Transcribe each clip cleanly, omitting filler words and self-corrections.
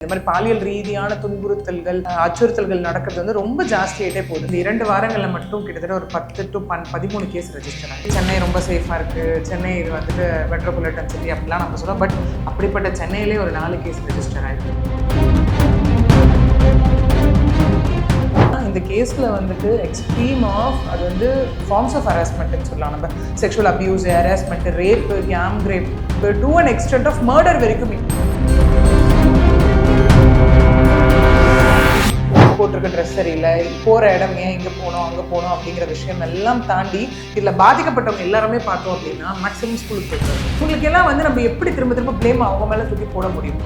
இந்த மாதிரி பாலியல் ரீதியான துன்புறுத்தல்கள் அச்சுறுத்தல்கள் நடக்கிறது வந்து ரொம்ப ஜாஸ்தியாயிட்டே போகுது. இந்த 2 வாரங்களில் மட்டும் கிட்டத்தட்ட ஒரு 10 to 13 கேஸ் ரெஜிஸ்டர் ஆகுது. சென்னை ரொம்ப சேஃபாக இருக்குது, சென்னை இது வந்துட்டு மெட்ரோபாலிட்டன் சிட்டி அப்படிலாம் நம்ம சொல்லுவோம். பட் அப்படிப்பட்ட சென்னையிலே ஒரு 4 கேஸ் ரெஜிஸ்டர் ஆகிருக்கு. இந்த கேஸில் வந்துட்டு எக்ஸ்ட்ரீம் ஆஃப் அது வந்து ஃபார்ம்ஸ் ஆஃப் ஹராஸ்மெண்ட்னு சொல்லலாம். நம்ம sexual abuse, harassment, rape, gang rape to an extent of murder வரைக்கும் போட்டிருக்க ட்ரெஸ் சரியில்லை, போகிற இடம் ஏன் இங்கே போகணும் அங்கே போகணும் அப்படிங்கிற விஷயம் எல்லாம் தாண்டி இதில் பாதிக்கப்பட்டவங்க எல்லாருமே பார்த்தோம் அப்படின்னா மேக்ஸிமம் ஸ்கூலுக்கு போயிட்டு உங்களுக்கு எல்லாம் வந்து நம்ம எப்படி திரும்ப திரும்ப பிளேம் அவங்க மேலே தூக்கி போட முடியும்.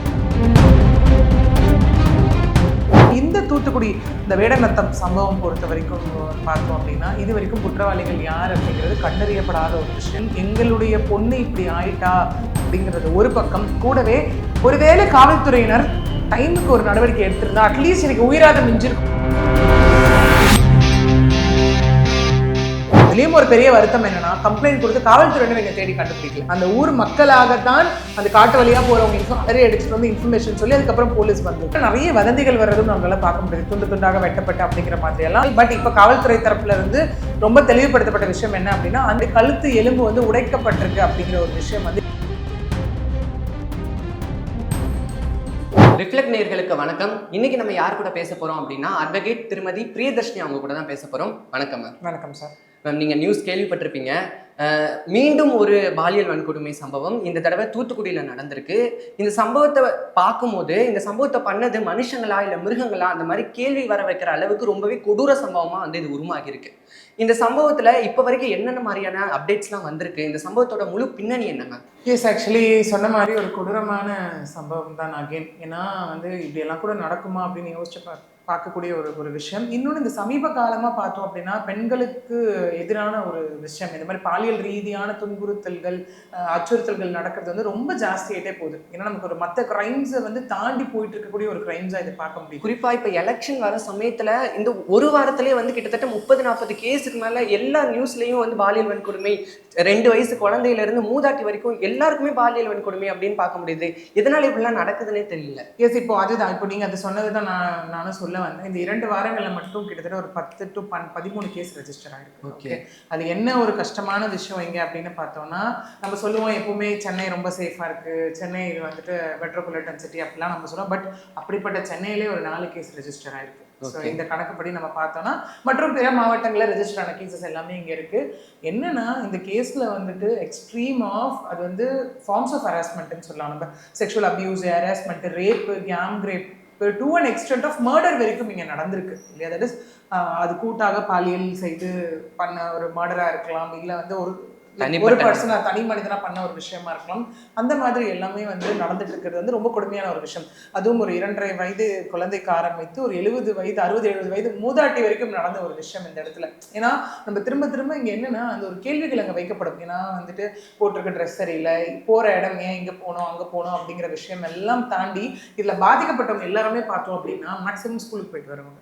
இந்த தூத்துக்குடி இந்த வேடநத்தம் சம்பவம் பொறுத்த வரைக்கும் பார்த்தோம் அப்படின்னா இது வரைக்கும் குற்றவாளிகள் யார் அப்படிங்கிறது கண்டறியப்படாத ஒரு விஷயம். எங்களுடைய பொண்ணு இப்படி ஆயிட்டா அப்படிங்கிறது ஒரு பக்கம், கூடவே ஒருவேளை காவல்துறையினர் டைமுக்கு ஒரு நடவடிக்கை எடுத்திருந்தா அட்லீஸ்ட் எனக்கு உயிராத மிஞ்சிருக்கும். இதுலேயும் ஒரு பெரிய வருத்தம் என்னன்னா, கம்ப்ளைண்ட் கொடுத்து காவல்துறையினர் எங்க தேடி கண்டுபிடிக்கல. அந்த ஊர் மக்களாகத்தான் அந்த காட்டு வழியா போறவங்க அலறி அடிச்சுட்டு வந்து இன்ஃபர்மேஷன் சொல்லி அதுக்கப்புறம் போலீஸ் வந்து நிறைய வதந்திகள் வர்றதும் நம்மளால பார்க்க முடியுது, துண்டு துண்டாக வெட்டப்பட்ட அப்படிங்கிற மாதிரி எல்லாம். பட் இப்ப காவல்துறை தரப்புல இருந்து ரொம்ப தெளிவுபடுத்தப்பட்ட விஷயம் என்ன அப்படின்னா, அந்த கழுத்து எலும்பு வந்து உடைக்கப்பட்டிருக்கு அப்படிங்கிற ஒரு விஷயம் வந்து. ரிஃப்ளெக்ட் நேயர்களுக்கு வணக்கம். இன்னைக்கு நம்ம யார் கூட பேச போறோம் அப்படின்னா, அட்வொகேட் திருமதி பிரியதர்ஷினி அவங்க கூட தான் பேச போறோம். வணக்கம் மேம். வணக்கம் சார். மேம், நீங்க நியூஸ் கேள்விப்பட்டிருப்பீங்க. மீண்டும் ஒரு பாலியல் வன்கொடுமை சம்பவம் இந்த தடவை தூத்துக்குடியில் நடந்திருக்கு. இந்த சம்பவத்தை பார்க்கும்போது இந்த சம்பவத்தை பண்ணது மனுஷங்களா இல்லை மிருகங்களா அந்த மாதிரி கேள்வி வர வைக்கிற அளவுக்கு ரொம்பவே கொடூர சம்பவமாக வந்து இது உருவாகி இருக்கு. இந்த சம்பவத்தில் இப்போ வரைக்கும் என்னென்ன மாதிரியான அப்டேட்ஸ்லாம் வந்திருக்கு? இந்த சம்பவத்தோட முழு பின்னணி என்னங்க? எஸ், ஆக்சுவலி சொன்ன மாதிரி ஒரு கொடூரமான சம்பவம் தான் அகெயின். ஏன்னா வந்து இப்படியெல்லாம் கூட நடக்குமா அப்படின்னு யோசிச்சு பார்க்கக்கூடிய ஒரு விஷயம். இன்னொன்று, இந்த சமீப காலமாக பார்த்தோம் அப்படின்னா பெண்களுக்கு எதிரான ஒரு விஷயம், இந்த மாதிரி பாலியல் ரீதியான துன்புறுத்தல்கள் அச்சுறுத்தல்கள் நடக்கிறது வந்து ரொம்ப ஜாஸ்தியாகிட்டே போகுது. ஏன்னா நமக்கு ஒரு மற்ற கிரைம்ஸை வந்து தாண்டி போயிட்டு இருக்கக்கூடிய ஒரு கிரைம்ஸாக இதை பார்க்க முடியும். குறிப்பாக இப்போ எலெக்ஷன் வர சமயத்தில் இந்த ஒரு வாரத்திலேயே வந்து கிட்டத்தட்ட 30-40 கேஸுக்கு மேலே எல்லா நியூஸ்லேயும் வந்து பாலியல் வன்கொடுமை, 2 வயசு குழந்தையிலேருந்து மூதாட்டி வரைக்கும் எல்லாருக்குமே பாலியல் வன்கொடுமை அப்படின்னு பார்க்க முடியுது. எதனால இப்படிலாம் நடக்குதுன்னே தெரியல. எஸ், இப்போ அதுதான், இப்போ நீங்கள் அது சொன்னது தான் நானும் சொல்ல வந்தேன். இந்த 2 வாரங்களில் மட்டும் கிட்டத்தட்ட ஒரு 10 to 13 கேஸ் ரெஜிஸ்டர் ஆகிருக்கு. ஓகே, அது என்ன ஒரு கஷ்டமான விஷயம் எங்கே அப்படின்னு பார்த்தோம்னா, நம்ம சொல்லுவோம் எப்பவுமே சென்னை ரொம்ப சேஃபாக இருக்குது, சென்னை இது வந்துட்டு மெட்ரோபாலிட்டன் சிட்டி அப்படிலாம் நம்ம சொல்லுவோம். பட் அப்படிப்பட்ட சென்னையிலே ஒரு 4 கேஸ் ரெஜிஸ்டர் ஆகிருக்கு. ஸோ இந்த கணக்குப்படி நம்ம பார்த்தோம்னா மற்றும் பிற மாவட்டங்களில் ரெஜிஸ்டர் ஆன கேசஸ் எல்லாமே இங்கே இருக்குது. என்னன்னா, இந்த கேஸில் வந்துட்டு எக்ஸ்ட்ரீம் ஆஃப் அது வந்து ஃபார்ம்ஸ் ஆஃப் ஹராஸ்மெண்ட்னு சொல்லலாம். நம்ம sexual abuse, harassment, rape, gang rape to an extent of murder வரைக்கும் இங்கே நடந்திருக்கு இல்லையா? தட் இஸ் அது கூட்டாக பாலியல் செய்து பண்ண ஒரு மர்டராக இருக்கலாம், இல்லை வந்து ஒரு பர்சனா தனி மனிதனா பண்ண ஒரு விஷயமா இருக்கலாம். அந்த மாதிரி எல்லாமே வந்து நடந்துட்டு இருக்கிறது வந்து ரொம்ப கொடுமையான ஒரு விஷயம். அதுவும் ஒரு 2.5 வயது குழந்தைக்கு ஆரம்பித்து ஒரு 70 வயது 60-70 வயது மூதாட்டி வரைக்கும் நடந்த ஒரு விஷயம் இந்த இடத்துல. ஏன்னா நம்ம திரும்ப திரும்ப இங்க என்னன்னா, அந்த ஒரு கேள்விகள் அங்கே வைக்கப்படும். ஏன்னா வந்துட்டு போட்டிருக்க ட்ரெஸ் சரியில்லை, போற இடம் ஏன் இங்க போகணும் அங்க போகணும் அப்படிங்கிற விஷயம் எல்லாம் தாண்டி இதுல பாதிக்கப்பட்டவங்க எல்லாருமே பார்த்தோம் அப்படின்னா மேக்ஸிமம் ஸ்கூலுக்கு போயிட்டு வருவாங்க,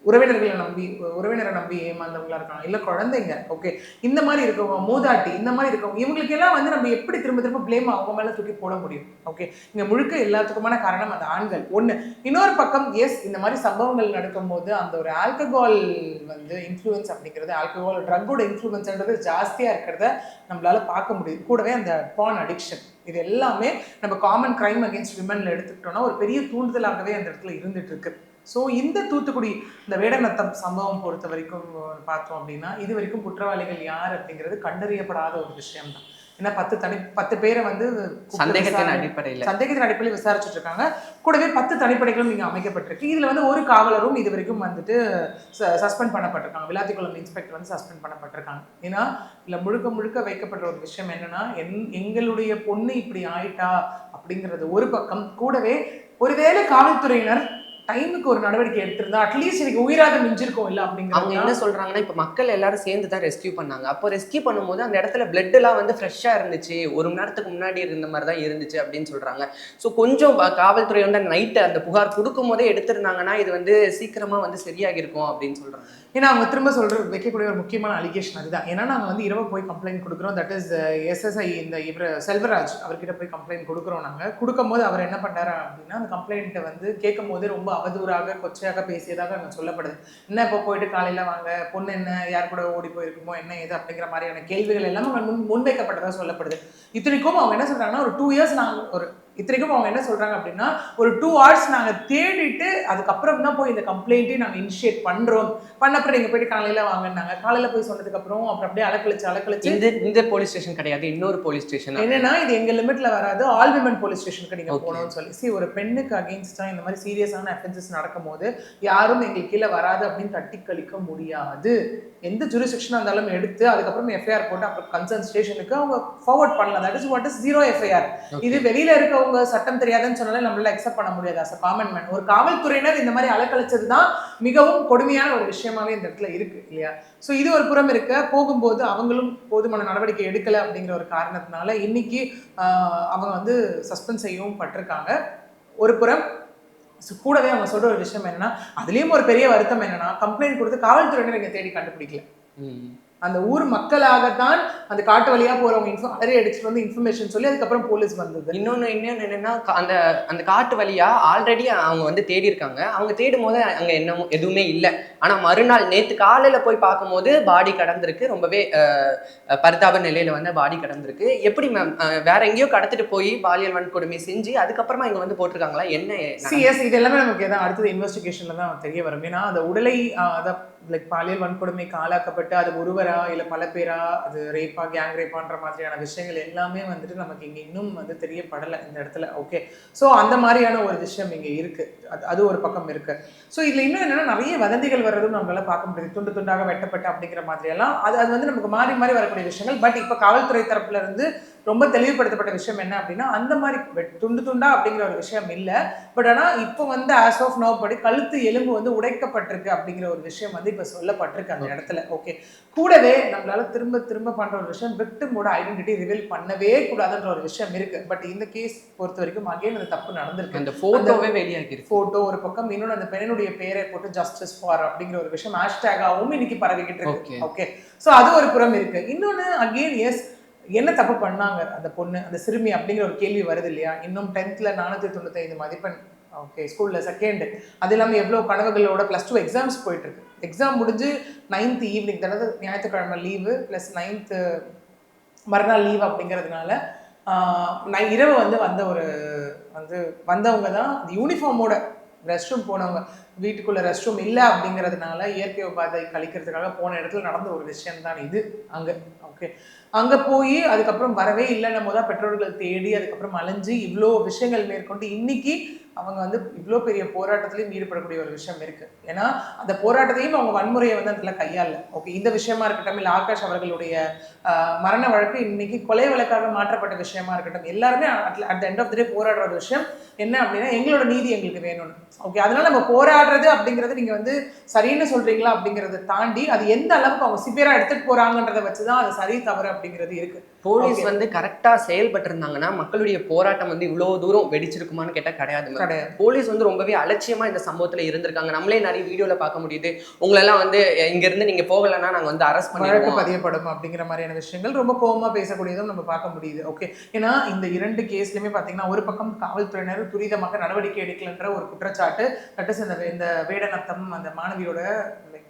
உறவினரை நம்பி ஏமாந்தவங்களா இருக்காங்க, இல்லை குழந்தைங்க, ஓகே, இந்த மாதிரி இருக்கவங்க, மூதாட்டி, இந்த மாதிரி இருக்கவங்க, இவங்களுக்கு எல்லாம் வந்து நம்ம எப்படி திரும்ப திரும்ப பிளேம் அவங்க மேலே தூக்கி போட முடியும்? ஓகே, இங்கே முழுக்க எல்லாத்துக்குமான காரணம் அந்த ஆண்கள் ஒன்று. இன்னொரு பக்கம் எஸ், இந்த மாதிரி சம்பவங்கள் நடக்கும் போது அந்த ஒரு ஆல்கஹால் வந்து இன்ஃப்ளூயன்ஸ் அப்படிங்கிறது, ஆல்கஹால் ட்ரக்கோட இன்ஃப்ளூயன்ஸ்ன்றது ஜாஸ்தியாக இருக்கிறத நம்மளால பார்க்க முடியுது. கூடவே அந்த பான் அடிக்ஷன், இது எல்லாமே நம்ம காமன் கிரைம் அகேன்ஸ்ட் விமன்ல எடுத்துக்கிட்டோம்னா ஒரு பெரிய தூண்டுதலாகவே அந்த இடத்துல இருந்துட்டு இருக்கு. ஸோ இந்த தூத்துக்குடி இந்த வேடநத்தம் சம்பவம் பொறுத்த வரைக்கும் பார்த்தோம் அப்படின்னா இது வரைக்கும் குற்றவாளிகள் யார் அப்படிங்கிறது கண்டறியப்படாத ஒரு விஷயம் தான். ஏன்னா 10 பேரை வந்து சந்தேகத்தின் அடிப்படையில் விசாரிச்சுட்டு இருக்காங்க. கூடவே 10 தனிப்படைகளும் இங்கே அமைக்கப்பட்டிருக்கு. இதுல வந்து ஒரு காவலரும் இது வரைக்கும் வந்துட்டு சஸ்பெண்ட் பண்ணப்பட்டிருக்காங்க. விளாத்திக்குளம் இன்ஸ்பெக்டர் வந்து சஸ்பெண்ட் பண்ணப்பட்டிருக்காங்க. ஏன்னா இல்ல முழுக்க முழுக்க வைக்கப்பட்ட ஒரு விஷயம் என்னன்னா, எங்களுடைய பொண்ணு இப்படி ஆயிட்டா அப்படிங்கிறது ஒரு பக்கம், கூடவே ஒருவேளை காவல்துறையினர் டைமுக்கு ஒரு நடவடிக்கை எடுத்திருந்தா அட்லீஸ்ட் எனக்கு உயிராத மிஞ்சிருக்கும் இல்லை அப்படிங்கிற. அவங்க என்ன சொல்றாங்கன்னா, இப்போ மக்கள் எல்லாரும் சேர்ந்து தான் ரெஸ்கியூ பண்ணாங்க. அப்போ ரெஸ்கியூ பண்ணும்போது அந்த இடத்துல பிளட் எல்லாம் வந்து ஃப்ரெஷ்ஷாக இருந்துச்சு, 1 மணி நேரத்துக்கு முன்னாடி இருந்த மாதிரி தான் இருந்துச்சு அப்படின்னு சொல்றாங்க. ஸோ கொஞ்சம் காவல்துறை வந்து நைட்டு அந்த புகார் கொடுக்கும் போதே எடுத்திருந்தாங்கன்னா இது வந்து சீக்கிரமா வந்து சரியாகி இருக்கும் அப்படின்னு சொல்றாங்க. ஏன்னா அவங்க திரும்ப வைக்கக்கூடிய ஒரு முக்கியமான அலிகேஷன் அதுதான். ஏன்னா நாங்கள் வந்து இரவு போய் கம்ப்ளைண்ட் கொடுக்குறோம். தட் இஸ் எஸ்எஸ்ஐ இந்த செல்வராஜ் அவர்கிட்ட போய் கம்ப்ளைண்ட் கொடுக்குறோம். நாங்கள் கொடுக்கும்போது அவர் என்ன பண்ணாரு அப்படின்னா, அந்த கம்ப்ளைண்ட்டை வந்து கேட்கும் போது ரொம்ப அவதூறாக கொச்சையாக பேசியதாக அங்கே சொல்லப்படுது. என்ன இப்போ போயிட்டு காலையில் வாங்க, பொண்ணு என்ன யார் கூட ஓடி போயிருக்குமோ என்ன ஏது அப்படிங்கிற மாதிரியான கேள்விகள் எல்லாமே முன்வைக்கப்பட்டதாக சொல்லப்படுது. இத்தனைக்கும் அவங்க என்ன சொல்றாங்கன்னா, ஒரு 2 இயர்ஸ் நாங்கள் இத்தனைக்கும் அவங்க என்ன சொல்றாங்க அப்படின்னா, ஒரு 2 hours நாங்கள் தேடிட்டு அதுக்கப்புறம் தான் போய் இந்த கம்ப்ளைண்ட்டே நாங்கள் இனிஷியேட் பண்றோம். பண்ணப்பறம் நீங்க போயிட்டு காலையில வாங்கினாங்க. காலையில போய் சொன்னதுக்கு அப்புறம் அப்படியே அலக்கழிச்சு இந்த போலீஸ் ஸ்டேஷன் கிடையாது, இன்னொரு போலீஸ் ஸ்டேஷன். என்னன்னா இது எங்க லிமிட்ல வராது, ஆல் விமன் போலீஸ் ஸ்டேஷனுக்கு நீங்க போகணும்னு சொல்லி ஒரு பெண்ணுக்கு அகெயின்ஸ்டா இந்த மாதிரி சீரியஸான அஃபென்சஸ் நடக்கும் போது யாரும் எங்களுக்கு கீழே வராது அப்படின்னு தட்டி கழிக்க முடியாது. எந்த ஜூரிஸ்டிக்ஷனா இருந்தாலும் எடுத்து அதுக்கப்புறம் எஃப்ஐஆர் போட்டு அப்புறம் கன்சர்ன் ஸ்டேஷனுக்கு அவங்க ஃபார்வர்ட் பண்ணலாம். That is what is 0 FIR. இது வெளியில இருக்கவங்க சட்டம் தெரியாதுன்னு சொன்னாலே நம்மளால அக்செப்ட் பண்ண முடியாது. அஸ் அ காமன் மேன் ஒரு காவல்துறையினர் இந்த மாதிரி அலக்கழிச்சது தான் மிகவும் கொடுமையான ஒரு விஷயமாவே இந்த இடத்துல இருக்கு இல்லையா? ஸோ இது ஒரு புறம் இருக்க போகும்போது அவங்களும் போதுமான நடவடிக்கை எடுக்கலை அப்படிங்கிற ஒரு காரணத்தினால இன்னைக்கு அவங்க வந்து சஸ்பெண்ட் செய்யவும் பட்டிருக்காங்க. ஒரு புறம் கூடவே அவங்க சொல்ற ஒரு விஷயம் என்னன்னா, அதுலயும் ஒரு பெரிய வருத்தம் என்னன்னா, கம்ப்ளைண்ட் கொடுத்து காவல்துறையினர் இங்க தேடி கண்டுபிடிக்கல. அந்த ஊர் மக்களாகத்தான் அந்த காட்டு வழியா போறவங்க அலறி அடிச்சுட்டு வந்து இன்ஃபர்மேஷன் சொல்லி அதுக்கப்புறம் போலீஸ் வந்தது. இன்னொன்னு என்னன்னா, அந்த காட்டு வழியா ஆல்ரெடி அவங்க வந்து தேடி இருக்காங்க. அவங்க தேடும் போது அங்க எதுவுமே இல்லை. ஆனா மறுநாள் நேற்று காலையில போய் பார்க்கும்போது பாடி கடந்திருக்கு. ரொம்பவே பரிதாப நிலையில வந்து பாடி கடந்திருக்கு. எப்படி மேம் வேற எங்கேயோ கடத்திட்டு போய் பாலியல் வன்கொடுமை செஞ்சு அதுக்கப்புறமா இங்க வந்து போட்டிருக்காங்களா என்ன? இது எல்லாமே நமக்கு ஏதாவது அடுத்தது இன்வெஸ்டிகேஷன்ல தான் தெரிய வரும். ஏன்னா அந்த உடலை லைக் பாலியல் வன்கொடுமைக்கு ஆளாக்கப்பட்டு அது ஒருவரா இல்லை பல பேரா, அது ரேப்பா கேங் ரேப்பான்ற மாதிரியான விஷயங்கள் எல்லாமே வந்துட்டு நமக்கு இங்கே இன்னும் வந்து தெரியப்படலை இந்த இடத்துல. ஓகே, ஸோ அந்த மாதிரியான ஒரு விஷயம் இங்கே இருக்கு. அது ஒரு பக்கம் இருக்கு. ஸோ இதில் இன்னும் என்னன்னா நிறைய வதந்திகள் வர்றதும் நம்மளால பார்க்க முடியுது. துண்டு துண்டாக வெட்டப்பட்ட அப்படிங்கிற மாதிரியெல்லாம் அது வந்து நமக்கு மாறி மாறி வரக்கூடிய விஷயங்கள். பட் இப்போ காவல்துறை தரப்புல இருந்து ரொம்ப தெளிவுபடுத்தப்பட்ட விஷயம் என்ன அப்படின்னா, அந்த மாதிரி துண்டு துண்டா அப்படிங்கிற ஒரு விஷயம் இல்லை. பட் ஆனால் இப்போ வந்து ஆஸ் ஆஃப் நவ் படி கழுத்து எலும்பு வந்து உடைக்கப்பட்டிருக்கு அப்படிங்கிற ஒரு விஷயம் வந்து இப்போ சொல்லப்பட்டிருக்கு அந்த இடத்துல. ஓகே, கூடவே நம்மளால திரும்ப திரும்ப பண்ற ஒரு விஷயம், விக்டிமோட ஐடென்டிட்டி ரிவீல் பண்ணவே கூடாதுன்ற ஒரு விஷயம் இருக்கு. பட் இந்த கேஸ் பொறுத்த வரைக்கும் அகைன் அந்த தப்பு நடந்திருக்கு. அந்த போட்டோவே வெளியாகிருக்கு. போட்டோ ஒரு பக்கம், இன்னொன்று அந்த பெண்ணுடைய பேரை போட்டு ஜஸ்டிஸ் ஃபார் அப்படிங்கிற ஒரு விஷயம் ஹேஷ்டேகாவும் இன்னைக்கு பரவிக்கிட்டு இருக்கு. ஓகே, ஸோ அது ஒரு புறம் இருக்கு. இன்னொன்று அகைன் எஸ், என்ன தப்பு பண்ணாங்க அந்த பொண்ணு, அந்த சிறுமி அப்படிங்கிற ஒரு கேள்வி வருது இல்லையா? இன்னும் 10th 495 மதிப்பெண். ஓகே, ஸ்கூலில் செகண்ட். அது இல்லாமல் எவ்வளோ கனவுகளோட +2 எக்ஸாம்ஸ் போயிட்டு இருக்கு. எக்ஸாம் முடிஞ்சு 9th ஈவினிங், அதாவது ஞாயிற்றுக்கிழமை லீவு ப்ளஸ் 9th மறுநாள் லீவ் அப்படிங்கிறதுனால இரவு வந்து வந்தவங்க தான் யூனிஃபார்மோட ரெஸ்ட் ரூம் போனவங்க. வீட்டுக்குள்ள ரெஸ்ட் ரூம் இல்லை அப்படிங்கிறதுனால இயற்கை உபாதை கழிக்கிறதுக்காக போன இடத்துல நடந்த ஒரு விஷயம் தான் இது அங்கே. ஓகே, அங்கே போய் அதுக்கப்புறம் வரவே இல்லைன்னும் போது தான் பெற்றோர்கள் தேடி அதுக்கப்புறம் அலைஞ்சு இவ்வளோ விஷயங்கள் மேற்கொண்டு இன்னைக்கு அவங்க வந்து இவ்வளோ பெரிய போராட்டத்திலையும் ஈடுபடக்கூடிய ஒரு விஷயம் இருக்கு. ஏன்னா அந்த போராட்டத்தையும் அவங்க வன்முறையை வந்து அதில் கையாள. ஓகே, இந்த விஷயமா இருக்கட்டும், இல்லை ஆகாஷ் அவர்களுடைய மரண வழக்கு இன்னைக்கு கொலை வழக்காக மாற்றப்பட்ட விஷயமா இருக்கட்டும், எல்லாருமே at the end of the day போராடுற ஒரு விஷயம் என்ன அப்படின்னா, எங்களோட நீதி எங்களுக்கு வேணும்னு. ஓகே, அதனால நம்ம போராடுறது அப்படிங்கிறது நீங்க வந்து சரின்னு சொல்றீங்களா அப்படிங்கிறத தாண்டி அது எந்த அளவுக்கு அவங்க சிவியரா எடுத்துட்டு போறாங்கன்றதை வச்சுதான் அது சரி தவறு அப்படிங்கிறது இருக்கு. போலீஸ் வந்து கரெக்டா செயல்பட்டு இருந்தாங்கன்னா மக்களுடைய போராட்டம் வந்து இவ்வளவு தூரம் வெடிச்சிருக்குமான்னு கேட்டா கிடையாது. போலீஸ் வந்து ரொம்பவே அலட்சியமா இந்த சம்பவத்துல இருந்திருக்காங்க. நம்மளே நிறைய வீடியோல பார்க்க முடியுது. உங்களெல்லாம் வந்து இங்க இருந்து நீங்க போகலன்னா நாங்க வந்து அரெஸ்ட் பண்ணி வழக்கு பதியப்படும் அப்படிங்கிற மாதிரியான விஷயங்கள் ரொம்ப கோபமா பேசக்கூடியதும் நம்ம பார்க்க முடியுது. ஓகே, ஏன்னா இந்த 2 கேஸ்லயுமே பாத்தீங்கன்னா ஒரு பக்கம் காவல்துறையினர் துரிதமாக நடவடிக்கை எடுக்கலன்ற ஒரு குற்றச்சாட்டு. இந்த வேடநத்தம் அந்த மாணவியோட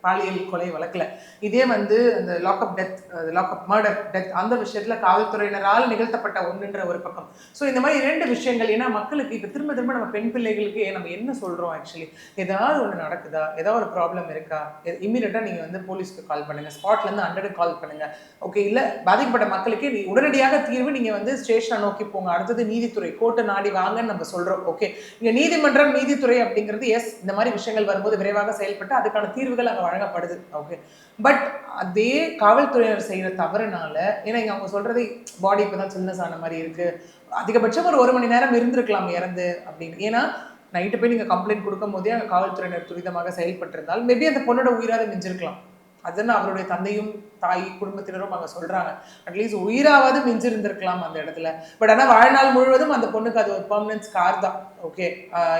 பாலியல் கொலை வழக்குல, இதே வந்து அந்த லாக்அப் மர்டர் டெத் அந்த விஷயத்துல காவல்துறையினரால் நிகழ்த்தப்பட்ட ஒன்றுன்ற ஒரு பக்கம். ஸோ இந்த மாதிரி 2 விஷயங்கள். ஏன்னா மக்களுக்கு இப்போ திரும்ப திரும்ப நம்ம பெண் பிள்ளைகளுக்கு நம்ம என்ன சொல்றோம், ஆக்சுவலி ஏதாவது ஒன்று நடக்குதா, ஏதாவது ஒரு ப்ராப்ளம் இருக்கா, இம்மீடியட்டா நீங்க வந்து போலீஸ்க்கு கால் பண்ணுங்க, ஸ்பாட்ல இருந்து 100 கால் பண்ணுங்க. ஓகே, இல்ல பாதிக்கப்பட்ட மக்களுக்கு உடனடியாக தீர்வு நீங்க வந்து ஸ்டேஷனை நோக்கி போங்க, அடுத்தது நீதித்துறை கோர்ட்டை நாடி வாங்கன்னு நம்ம சொல்றோம். ஓகே, இங்க நீதிமன்றம் நீதித்துறை அப்படிங்கிறது எஸ், இந்த மாதிரி விஷயங்கள் வரும்போது விரைவாக செயல்பட்டு அதுக்கான தீர்வுகள் அங்கே வழங்கப்படுது. ஓகே, பட் அதே காவல்துறையினர் செய்யற தவறுனால, ஏன்னா இங்க அவங்க சொல்றதே பாடி இப்பதான் சில்னஸ் ஆன மாதிரி இருக்கு, அதிகபட்சம் ஒரு 1 மணி நேரம் இருந்திருக்கலாம் இறந்து அப்படின்னு. ஏன்னா நைட்டு போய் நீங்க கம்ப்ளைண்ட் கொடுக்கும் போதே அங்கே காவல்துறையினர் துரிதமாக செயல்பட்டு இருந்தால் மேபி அந்த பொண்ணோட உயிராக மிஞ்சிருக்கலாம். அதுன்னு அவருடைய தந்தையும் தாய் குடும்பத்தினரும் அங்க சொல்றாங்க. அட்லீஸ்ட் உயிராவது மிஞ்சி இருந்திருக்கலாம் அந்த இடத்துல. பட் ஆனா வாழ்நாள் முழுவதும் அந்த பொண்ணுக்கு அது ஒரு பெர்மனன்ட் ஸ்கார் தான். ஓகே,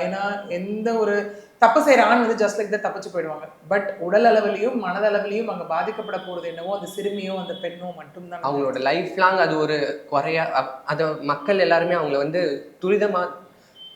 ஏன்னா எந்த ஒரு தப்பு செய்யற ஆண் வந்து ஜஸ்ட் லைக் தான் தப்பிச்சு போயிடுவாங்க. பட் உடல் அளவிலையும் மனதளவிலையும் அங்க பாதிக்கப்பட போறது என்னவோ அந்த சிறுமியோ அந்த பெண்ணோ மட்டும்தான். அவங்களோட லைஃப் லாங் அது ஒரு குறையா அதை மக்கள் எல்லாருமே அவங்கள வந்து துரிதமா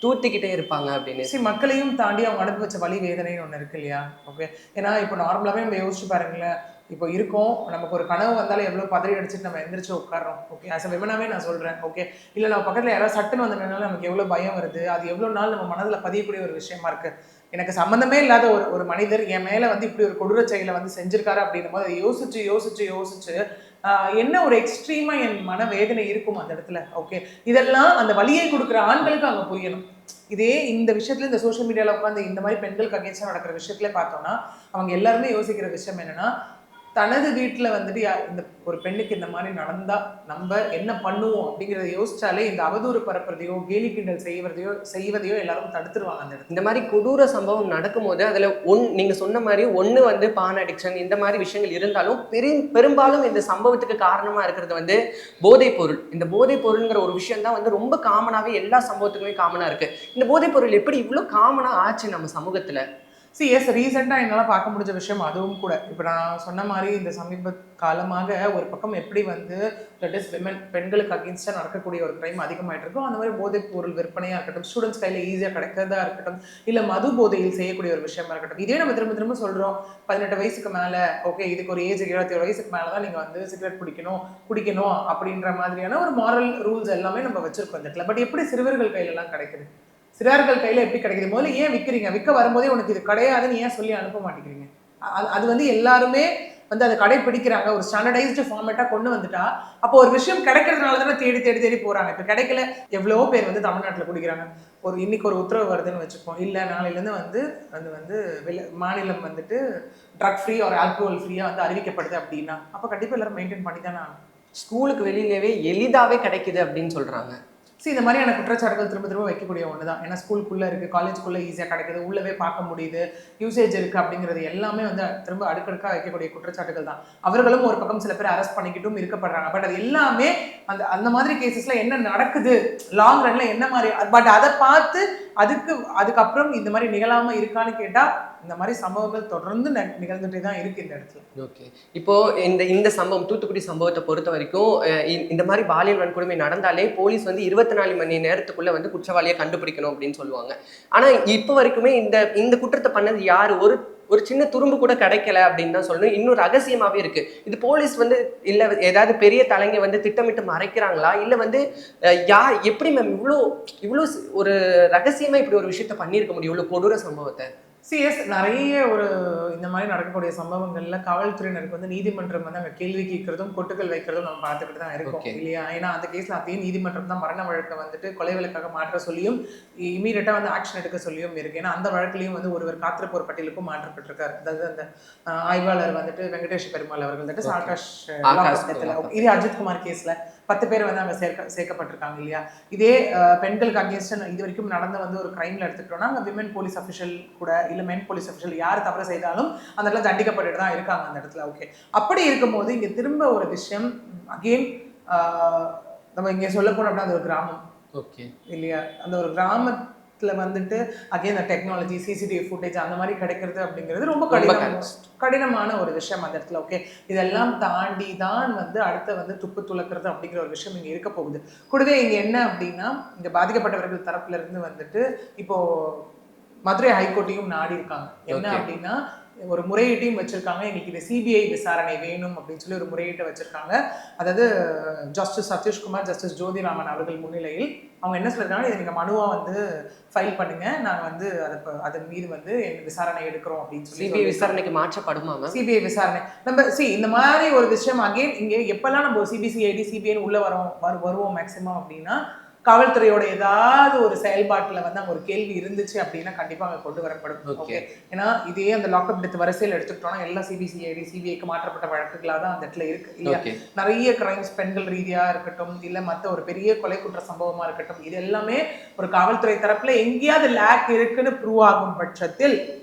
தூத்திக்கிட்டே இருப்பாங்க அப்படின்னு. மக்களையும் தாண்டி அவங்க அனுபவிச்ச வலி வேதனைன்னு ஒண்ணு இருக்கு இல்லையா? ஓகே, ஏன்னா இப்போ நார்மலாவே நம்ம யோசிச்சு பாருங்களேன், இப்போ இருக்கோம், நமக்கு ஒரு கனவு வந்தாலும் எவ்வளவு பதறி அடிச்சுட்டு நம்ம எந்திரிச்சு உட்காரோம். ஓகே, ஆஸ் அ விமனாவே நான் சொல்றேன். ஓகே, இல்ல நம்ம பக்கத்துல யாராவது சட்டுன்னு வந்ததுனால நமக்கு எவ்வளவு பயம் வருது, அது எவ்வளவு நாள் நம்ம மனதுல பதியக்கூடிய ஒரு விஷயமா இருக்கு. எனக்கு சம்மந்தமே இல்லாத ஒரு மனிதர் என் மேல வந்து இப்படி ஒரு கொடூர செயலை வந்து செஞ்சிருக்காரு அப்படின்னும் போது அதை யோசிச்சு யோசிச்சு யோசிச்சு என்ன ஒரு எக்ஸ்ட்ரீமா என் மன வேதனை இருக்கும் அந்த இடத்துல. ஓகே, இதெல்லாம் அந்த வலியை கொடுக்குற ஆண்களுக்கு அங்க புரியணும். இதே இந்த விஷயத்துல இந்த சோஷியல் மீடியால உட்காந்து இந்த மாதிரி பெண்களுக்கு அகேன்ஸ்டா நடக்கிற விஷயத்துல பார்த்தோம்னா அவங்க எல்லாருமே யோசிக்கிற விஷயம் என்னன்னா, தனது வீட்டுல வந்துட்டு இந்த ஒரு பெண்ணுக்கு இந்த மாதிரி நடந்தா நம்ம என்ன பண்ணுவோம் அப்படிங்கிறத யோசிச்சாலே இந்த அவதூறு பரப்புறதையோ கேலி கிண்டல் செய்வதையோ எல்லாரும் தடுத்துருவாங்க அந்த இடத்துல. இந்த மாதிரி கொடூர சம்பவம் நடக்கும்போது அதுல நீங்க சொன்ன மாதிரி ஒண்ணு வந்து பான் அடிக்ஷன் இந்த மாதிரி விஷயங்கள் இருந்தாலும் பெரும்பாலும் இந்த சம்பவத்துக்கு காரணமா இருக்கிறது வந்து போதைப் பொருள். இந்த போதைப் பொருள்ங்கிற ஒரு விஷயம் தான் வந்து ரொம்ப காமனாவே எல்லா சம்பவத்துக்குமே காமனா இருக்கு. இந்த போதைப் பொருள் எப்படி இவ்வளவு காமனா ஆச்சு நம்ம சமூகத்துல? எஸ், ரீசெண்டாக என்னால் பார்க்க முடிஞ்ச விஷயம் அதுவும் கூட. இப்போ நான் சொன்ன மாதிரி இந்த சமீப காலமாக ஒரு பக்கம் எப்படி வந்து தட் இஸ் விமன் பெண்களுக்கு அகேன்ஸ்டாக நடக்கக்கூடிய ஒரு கிரைம் அதிகமாகிட்டு இருக்கும். அந்த மாதிரி போதைப் பொருள் விற்பனையாக இருக்கட்டும், ஸ்டூடெண்ட்ஸ் கையில் ஈஸியாக கிடைக்கிறதா இருக்கட்டும், இல்லை மது போதையில் செய்யக்கூடிய ஒரு விஷயமா இருக்கட்டும். இதே நம்ம திரும்ப திரும்ப சொல்கிறோம், 18 வயசுக்கு மேலே ஓகே, இதுக்கு ஒரு ஏஜ் 27 வயசுக்கு மேலே தான் நீங்கள் வந்து சிகரெட் குடிக்கணும் அப்படின்ற மாதிரியான ஒரு மாரல் ரூல்ஸ் எல்லாமே நம்ம வச்சிருக்கோம் இந்த இடத்துல. பட் எப்படி சிறுவர்கள் கையிலலாம் கிடைக்குது? சிறார்கள் கையில எப்படி கிடைக்குது? முதல்ல ஏன் விற்கிறீங்க? விற்க வரும்போதே உனக்கு இது கிடையாதுன்னு ஏன் சொல்லி அனுப்ப மாட்டேங்கிறீங்க? அது வந்து எல்லாருமே வந்து அதை கடைப்பிடிக்கிறாங்க. ஒரு ஸ்டாண்டர்டைஸ்டு ஃபார்மேட்டா கொண்டு வந்துட்டா அப்போ ஒரு விஷயம் கிடைக்கிறதுனால தானே தேடி தேடி தேடி போறாங்க. இப்போ கிடைக்கல எவ்வளவோ பேர் வந்து தமிழ்நாட்டில் குடிக்கிறாங்க. இன்னைக்கு ஒரு உத்தரவு வருதுன்னு வச்சுப்போம், இல்லை நாளையிலேருந்து வந்து அது வந்து மாநிலம் வந்துட்டு ட்ரக் ஃப்ரீ ஒரு ஆல்கோஹால் ஃப்ரீயாக வந்து அறிவிக்கப்படுது அப்படின்னா அப்போ கண்டிப்பாக எல்லாரும் மெயின்டைன் பண்ணி தானே ஆகும். ஸ்கூலுக்கு வெளியிலேயே எளிதாவே கிடைக்குது அப்படின்னு சொல்றாங்க. இந்த மாதிரியான குற்றச்சாட்டுகள் திரும்ப திரும்ப வைக்கக்கூடிய ஒன்று தான். ஏன்னா ஸ்கூலுக்குள்ளே இருக்குது, காலேஜுக்குள்ளே ஈஸியாக கிடைக்குது, உள்ளவே பார்க்க முடியுது, யூசேஜ் இருக்குது அப்படிங்கிறது எல்லாமே வந்து திரும்ப அடுக்கடுக்காக வைக்கக்கூடிய குற்றச்சாட்டுகள் தான். அவர்களும் ஒரு பக்கம் சில பேர் அரெஸ்ட் பண்ணிக்கிட்டும் இருக்கப்படுறாங்க. பட் அது எல்லாமே அந்த மாதிரி கேசஸில் என்ன நடக்குது, லாங் ரன்ல என்ன மாதிரி, பட் அதை பார்த்து அதுக்கப்புறம் இந்த மாதிரி நிகழாமல் இருக்கான்னு கேட்டால் இந்த மாதிரி சம்பவங்கள் தொடர்ந்து நிகழ்ந்துட்டே தான் இருக்கு இந்த இடத்துல. ஓகே, இப்போ இந்த சம்பவம் தூத்துக்குடி சம்பவத்தை பொறுத்த வரைக்கும் இந்த மாதிரி பாலியல் வன்கொடுமை நடந்தாலே போலீஸ் வந்து 24 மணி நேரத்துக்குள்ள வந்து குற்றவாளியை கண்டுபிடிக்கணும் அப்படின்னு சொல்லுவாங்க. ஆனா இப்போ வரைக்குமே இந்த குற்றத்தை பண்ணது யாரு, ஒரு சின்ன துரும்பு கூட கிடைக்கல அப்படின்னு தான் சொல்லணும். இன்னும் ரகசியமாவே இருக்கு. இது போலீஸ் வந்து இல்ல ஏதாவது பெரிய தலைங்க வந்து திட்டமிட்டு மறைக்கிறாங்களா, இல்ல வந்து எப்படி மேம் இவ்வளோ ஒரு ரகசியமா இப்படி ஒரு விஷயத்த பண்ணியிருக்க முடியும், இவ்வளவு கொடூர சம்பவத்தை? நிறைய இந்த மாதிரி நடக்கக்கூடிய சம்பவங்கள்ல காவல்துறையினருக்கு வந்து நீதிமன்றம் வந்து அங்கே கேள்வி கேட்கறதும் கொட்டுகள் வைக்கிறதும் நம்ம பார்த்துக்கிட்டு தான் இருக்கோம் இல்லையா? ஏன்னா அந்த கேஸ்ல அதே நீதிமன்றம் தான் மரண வழக்கை வந்துட்டு கொலை வழக்காக மாற்ற சொல்லியும் இமீடியட்டா வந்து ஆக்ஷன் எடுக்க சொல்லியும் இருக்கு. ஏன்னா அந்த வழக்கிலையும் வந்து ஒருவர் காத்திருப்போர் பட்டியலுக்கும் மாற்றப்பட்டிருக்காரு. அதாவது அந்த ஆய்வாளர் வந்துட்டு வெங்கடேஷ் பெருமாள் அவர்கள் வந்துட்டு ஆகாஷ் இதே அஜித்குமார் கேஸ்ல 10 பேர் வந்து அங்கே சேர்க்கப்பட்டிருக்காங்க இல்லையா? இதே பெண்களுக்கு அகேன்ஸ்ட் இது வரைக்கும் நடந்த வந்து ஒரு கிரைம்ல எடுத்துக்கிட்டோம்னா அங்கே விமன் போலீஸ் அஃபிஷியல் கூட இல்லை மென் போலீஸ் அஃபிஷியல் யார் தவறு செய்தாலும் அந்த இடத்துல தண்டிக்கப்பட்டு தான் இருக்காங்க அந்த இடத்துல. ஓகே, அப்படி இருக்கும்போது இங்கே திரும்ப ஒரு விஷயம் அகெயின் நம்ம இங்கே சொல்ல போனோம் அப்படின்னா அது ஒரு கிராமம். ஓகே இல்லையா? அந்த ஒரு கிராமத்துல வந்துட்டு அகெயின் அந்த டெக்னாலஜி சிசிடிவி ஃபுட்டேஜ் அந்த மாதிரி கிடைக்கிறது அப்படிங்கிறது ரொம்ப கடினமான ஒரு விஷயம் அந்த இடத்துல. ஓகே, இதெல்லாம் தாண்டி தான் வந்து அடுத்த வந்து துப்பு துளக்குறது அப்படிங்கிற ஒரு விஷயம் இங்கே இருக்க போகுது. கூடவே இங்கே என்ன அப்படின்னா இங்கே பாதிக்கப்பட்டவர்கள் தரப்புல இருந்து வந்துட்டு இப்போ மதுரை ஹைகோர்ட்டையும் நாடி இருக்காங்க. என்ன அப்படின்னா ஒரு முறையீட்டையும் வச்சிருக்காங்க, எங்களுக்கு இது சிபிஐ விசாரணை வேணும் அப்படின்னு சொல்லி ஒரு முறையீட்டை வச்சிருக்காங்க. அதாவது ஜஸ்டிஸ் சதீஷ்குமார், ஜஸ்டிஸ் ஜோதிராமன் அவர்கள் முன்னிலையில் அவங்க என்ன சொல்லிருக்காங்க, இதை நீங்க மனுவா வந்து ஃபைல் பண்ணுங்க, நாங்க வந்து அதன் மீது வந்து விசாரணை எடுக்கிறோம் அப்படின்னு சொல்லி. சிபிஐ விசாரணைக்கு மாற்றப்படுமா? சிபிஐ விசாரணை நம்ம இந்த மாதிரி ஒரு விஷயம் அகைன் இங்கே எப்பெல்லாம் நம்ம சிபிசிஐடி சிபிஐ உள்ள வருவோம் மேக்சிமம் அப்படின்னா காவல்துறையோட ஏதாவது ஒரு செயல்பாட்டில் வந்து அங்கே ஒரு கேள்வி இருந்துச்சு அப்படின்னா கண்டிப்பாக அங்கே கொண்டு வரப்படும். ஓகே, ஏன்னா இதே அந்த லாக்அப் டெத் வரிசையில் எடுத்துக்கிட்டோம்னா எல்லா சிபிசிஐடி சிபிஐக்கு மாற்றப்பட்ட வழக்குகளாக தான் அந்த இடத்துல இருக்கு இல்லையா? நிறைய கிரைம்ஸ் பெண்கள் ரீதியாக இருக்கட்டும் இல்லை மற்ற ஒரு பெரிய கொலை குற்ற சம்பவமாக இருக்கட்டும், இது எல்லாமே ஒரு காவல்துறை தரப்புல எங்கேயாவது லேக் இருக்குன்னு ப்ரூவ் ஆகும் பட்சத்தில்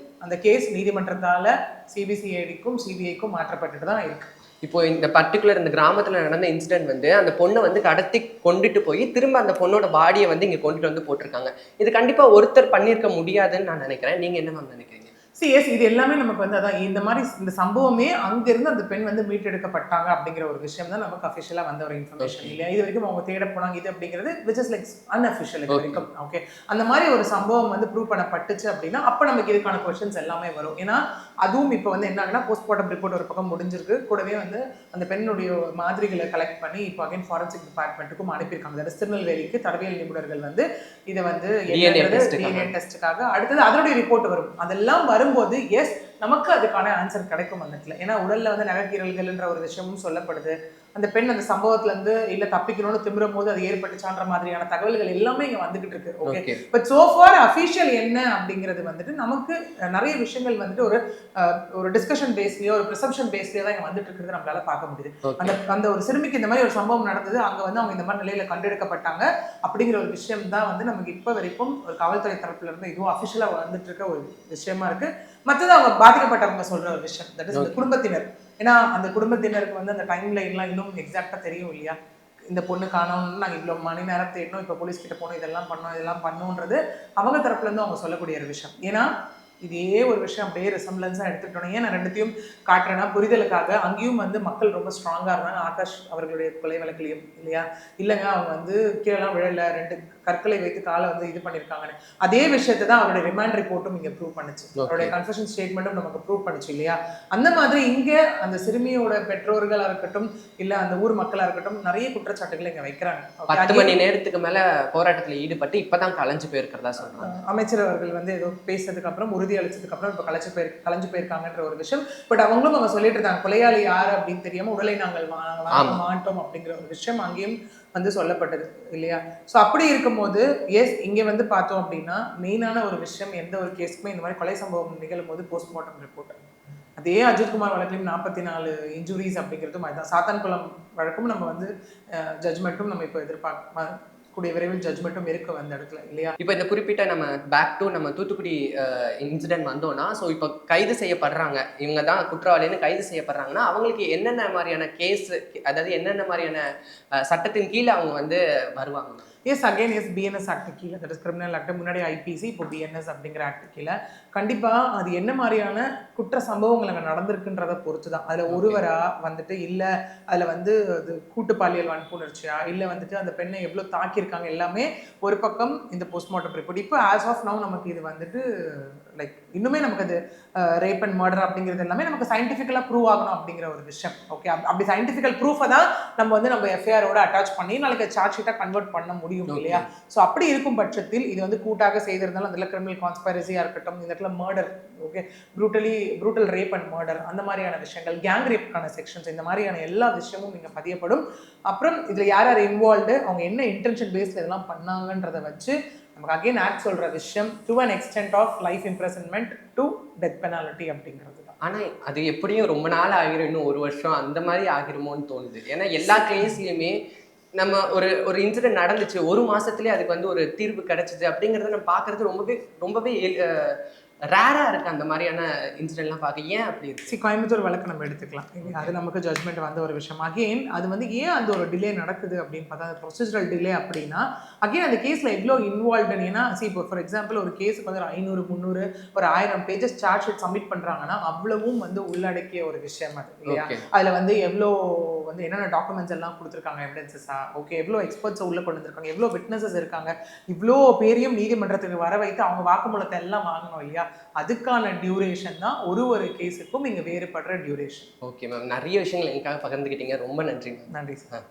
அந்த கேஸ் நீதிமன்றத்தால சிபிசிஐடிக்கும் சிபிஐக்கும் மாற்றப்பட்டுட்டு தான் இருக்கு. இப்போ இந்த பர்டிகுலர் இந்த கிராமத்துல நடந்த இன்சிடென்ட் வந்து அந்த பொண்ணை வந்து கடத்தி கொண்டுட்டு போய் திரும்ப அந்த பொண்ணோட பாடியை வந்து இங்க கொண்டுட்டு வந்து போட்டிருக்காங்க. இது கண்டிப்பா ஒருத்தர் பண்ணியிருக்க முடியாதுன்னு நான் நினைக்கிறேன். நீங்க என்ன மேம் நினைக்கிறீங்க? எஸ், இது எல்லாமே நமக்கு வந்து அதான் இந்த மாதிரி இந்த சம்பவமே அங்கிருந்து அந்த பெண் வந்து மீட்டெடுக்கப்பட்டாங்க அப்படிங்கிற ஒரு விஷயம் தான் நமக்கு அஃபிஷியலா வந்த ஒரு இன்ஃபர்மேஷன் இல்லையா. இது வரைக்கும் அவங்க தேட போனாங்க இது அப்படிங்கிறது விச் இஸ் லைக் அன்அஃபிஷியல் இது வரைக்கும். ஓகே, அந்த மாதிரி ஒரு சம்பவம் வந்து ப்ரூவ் பண்ணப்பட்டுச்சு அப்படின்னா அப்போ நமக்கு இதுக்கான கொஸ்டின்ஸ் எல்லாமே வரும். ஏன்னா அதுவும் இப்போ வந்து என்ன ஆகுனா போஸ்ட்மார்ட்டம் ரிப்போர்ட் ஒரு பக்கம் முடிஞ்சிருக்கு, கூடவே வந்து அந்த பெண்ணுடைய மாதிரிகளை கலெக்ட் பண்ணி இப்போ அகைன் ஃபாரன்சிக் டிபார்ட்மெண்ட்டுக்கும் அனுப்பியிருக்காங்க. அதாவது திருநெல்வேலிக்கு தடவியல் நிபுணர்கள் வந்து இதை வந்து டிஎன்ஏ டெஸ்ட்டுக்காக அடுத்தது அதனுடைய ரிப்போர்ட் வரும். அதெல்லாம் வரும்போது எஸ் நமக்கு அதுக்கான ஆன்சர் கிடைக்கும் அந்த இடத்துல. ஏன்னா உடல்ல வந்து நகைக்கீரல்கள்ன்ற ஒரு விஷயமும் சொல்லப்படுது. அந்த பெண் அந்த சம்பவத்துல இருந்து இல்ல தப்பிக்கணும்னு திமிரும் போது அது ஏற்பட்டுச்சான்ற மாதிரியான தகவல்கள் எல்லாமே இங்க வந்துகிட்டு இருக்கு. Okay, but so for official என்ன அப்படிங்கிறது வந்துட்டு நமக்கு நிறைய விஷயங்கள் வந்துட்டு ஒரு டிஸ்கஷன் பேஸ்லயோ ஒரு ப்ரிசப்ஷன் பேஸ்லயோ தான் இங்க வந்துட்டு இருக்கிறது நம்மளால பார்க்க முடியுது. அந்த ஒரு சிறுமிக்கு இந்த மாதிரி ஒரு சம்பவம் நடந்தது, அங்க வந்து அவங்க இந்த மாதிரி நிலையில கண்டெடுக்கப்பட்டாங்க அப்படிங்கிற ஒரு விஷயம் தான் வந்து நமக்கு இப்ப வரைக்கும் ஒரு காவல்துறை தரப்புல இருந்து இதுவும் அஃபிஷியலா வந்துட்டு இருக்க ஒரு விஷயமா இருக்கு. மற்றது அவங்க பாதிக்கப்பட்டவங்க சொல்ற ஒரு விஷயம், தட் இஸ் அந்த குடும்பத்தினர். ஏன்னா அந்த குடும்பத்தினருக்கு வந்து அந்த டைம் லைன்லாம் இன்னும் எக்ஸாக்டா தெரியும் இல்லையா. இந்த பொண்ணு காணோம்னு நாங்கள் இவ்வளோ மணி நேரம் தேடணும், இப்போ போலீஸ் கிட்ட போனோம், இதெல்லாம் பண்ணோன்றது அவங்க தரப்புல இருந்து அவங்க சொல்லக்கூடிய ஒரு விஷயம். ஏன்னா இதே ஒரு விஷயம் அப்படியே ரிசம்பிளன்ஸாக எடுத்துக்கிட்டோம். ஏன் நான் ரெண்டுத்தையும் காட்டுறேன்னா புரிதலுக்காக. அங்கேயும் வந்து மக்கள் ரொம்ப ஸ்ட்ராங்காக இருந்தாங்க ஆகாஷ் அவர்களுடைய கொலை வழக்கிலையும் இல்லையா. இல்லைங்க அவங்க வந்து கீழெல்லாம் விழல, 2 கற்களை வைத்து காலை வந்து இது பண்ணியிருக்காங்கன்னு. அதே விஷயத்தை தான் அவருடைய ரிமாண்ட் ரிப்போர்ட்டும் இங்கே ப்ரூவ் பண்ணுச்சு, அவருடைய கன்ஃபெஷன் ஸ்டேட்மெண்ட்டும் நமக்கு ப்ரூவ் பண்ணுச்சு இல்லையா. அந்த மாதிரி இங்கே அந்த சிறுமியோட பெற்றோர்களாக இருக்கட்டும் இல்லை அந்த ஊர் மக்களாக இருக்கட்டும் நிறைய குற்றச்சாட்டுகளை இங்கே வைக்கிறாங்க. 10 மணி நேரத்துக்கு மேலே போராட்டத்தில் ஈடுபட்டு இப்போதான் கலைஞ்சு போயிருக்கிறதா சொல்றாங்க. அமைச்சர் அவர்கள் வந்து ஏதோ பேசுறதுக்கு அப்புறம் உறுதி அளிச்சதுக்கு அப்புறம் இப்போ கலைஞ்சு போயிருக்காங்கன்ற ஒரு விஷயம். பட் அவங்களும் அவங்க சொல்லிட்டு இருந்தாங்க கொலையாளி யாரு அப்படின்னு தெரியாம உடலை நாங்கள் வாங்க மாட்டோம் அப்படிங்கிற ஒரு விஷயம் அங்கேயும் வந்து சொல்லப்பட்டது இல்லையா. ஸோ அப்படி இருக்கும்போது எஸ் இங்கே வந்து பார்த்தோம் அப்படின்னா மெயினான ஒரு விஷயம் எந்த ஒரு கேஸுக்குமே இந்த மாதிரி கொலை சம்பவம் நிகழும் போது போஸ்ட்மார்ட்டம் ரிப்போர்ட். அதே அஜித்குமார் வழக்கிலும் 44 இன்ஜுரிஸ் அப்படிங்கிறதும் அதுதான். சாத்தான்குளம் வழக்கும் நம்ம வந்து ஜட்ஜ்மெண்ட்டும் நம்ம இப்போ எதிர்பார்க்க கூடிய விரைவில் ஜட்ஜ்மெண்ட்டும் இருக்கு அந்த இடத்துல இல்லையா. இப்போ இந்த குறிப்பிட்ட நம்ம பேக் டு நம்ம தூத்துக்குடி இன்சிடென்ட் வந்தோம்னா, ஸோ இப்போ கைது செய்யப்படுறாங்க, இவங்க தான் குற்றவாளின்னு கைது செய்யப்படுறாங்கன்னா அவங்களுக்கு என்னென்ன மாதிரியான கேஸ், அதாவது என்னென்ன மாதிரியான சட்டத்தின் கீழே அவங்க வந்து வருவாங்க? Yes again yes BNS act கீழே, தட் இஸ் கிரிமினல் ஆக்ட், முன்னாடி ஐபிசி இப்போ பிஎன்எஸ் அப்படிங்கிற ஆக்ட் கீழே கண்டிப்பாக அது என்ன மாதிரியான குற்ற சம்பவங்கள் அங்கே நடந்திருக்குன்றதை பொறுத்து தான். அதில் ஒருவரா வந்துட்டு இல்லை அதில் வந்து அது கூட்டு பாலியல் வன்புணர்ச்சியா இல்லை வந்துட்டு அந்த பெண்ணை எவ்வளோ தாக்கியிருக்காங்க எல்லாமே ஒரு பக்கம் இந்த போஸ்ட்மார்ட்டம் ரிப்போர்ட். இப்போ ஆஸ் ஆஃப் நவ் நமக்கு இது வந்துட்டு லைக் இன்னுமே நமக்கு அது ரேப் அண்ட் மர்டர் அப்படிங்கிறது எல்லாமே நமக்கு சயின்டிஃபிக்கலாக ப்ரூவ் ஆகணும் அப்படிங்கிற ஒரு விஷயம். ஓகே, அப்படி சயின்டிஃபிக்கல் ப்ரூஃபை தான் நம்ம எஃப்ஐஆரோட அட்டாச் பண்ணி நாளைக்கு சார்ஜ் ஷீட்டாக கன்வெர்ட் பண்ண முடியும் இல்லையா. ஸோ அப்படி இருக்கும் பட்சத்தில் இது வந்து கூட்டாக செய்திருந்தாலும் அதில் கிரிமினல் கான்ஸ்பைரசியாக இருக்கட்டும், இந்த இடத்துல murder, okay, brutal rape and murder, அந்த மாதிரியான விஷயங்கள், கேங் ரேப்க்கான செக்ஷன்ஸ், இந்த மாதிரியான எல்லா விஷயமும் இங்கே பதியப்படும். அப்புறம் இதில் யார் யார் இன்வால்வ்டு, அவங்க என்ன இன்டென்ஷன் பேஸில் இதெல்லாம் பண்ணாங்கன்றதை வச்சு நமக்கு அகைன் ஆக்ட் சொல்கிற விஷயம் to an extent of life imprisonment to death penalty அப்படிங்கிறது தான். ஆனால் அது எப்படியும் ரொம்ப நாள் ஆகிரும், இன்னும் 1 வருஷம் அந்த மாதிரி ஆகிருமோன்னு தோணுது. ஏன்னா எல்லா கேஸ்லையுமே நம்ம ஒரு இன்சிடென்ட் நடந்துச்சு 1 மாசத்துலேயே அதுக்கு வந்து ஒரு தீர்வு கிடைச்சிது அப்படிங்கிறத நம்ம பார்க்கறது ரொம்பவே ரேரா இருக்கு அந்த மாதிரியான இன்சிடென்ட்லாம் பார்க்க. ஏன் அப்படி இருக்கு? கோயம்புத்தூர் வழக்கு நம்ம எடுத்துக்கலாம், அது நமக்கு ஜட்மெண்ட் வந்த ஒரு விஷயம். அகெயின் அது வந்து ஏன் அந்த ஒரு டிலே நடக்குது அப்படின்னு பார்த்தா அந்த ப்ரொசீஜரல் டிலே அப்படின்னா அகெயின் அந்த கேஸில் எவ்வளோ இன்வால்வ்டு. ஏன்னா இப்போ ஃபார் எக்ஸாம்பிள் ஒரு கேஸுக்கு வந்து 500 300 ஒரு 1000 பேஜஸ் சார்ஜ் ஷீட் சப்மிட் பண்ணுறாங்கன்னா அவ்வளவும் வந்து உள்ளடக்கிய ஒரு விஷயம் அது இல்லையா. அதில் வந்து எவ்வளோ வந்து என்னென்ன டாக்குமெண்ட்ஸ் எல்லாம் கொடுத்துருக்காங்க, எவிடன்சஸா, ஓகே, எவ்வளோ எக்ஸ்பர்ட்ஸை உள்ளே கொண்டு வந்திருக்காங்க, எவ்வளோ விட்னஸஸ் இருக்காங்க, இவ்வளோ பேரையும் நீதிமன்றத்துக்கு வர வைத்து அவங்க வாக்குமூலத்தை எல்லாம் வாங்கணும் இல்லையா. அதுக்கான டியூரேஷன் தான் ஒரு கேஸுக்கும் இங்கே வேறுபடுற டியூரேஷன். ஓகே மேம், நிறைய விஷயங்கள் எனக்காக பகிர்ந்துக்கிட்டீங்க, ரொம்ப நன்றி. நன்றி சார்.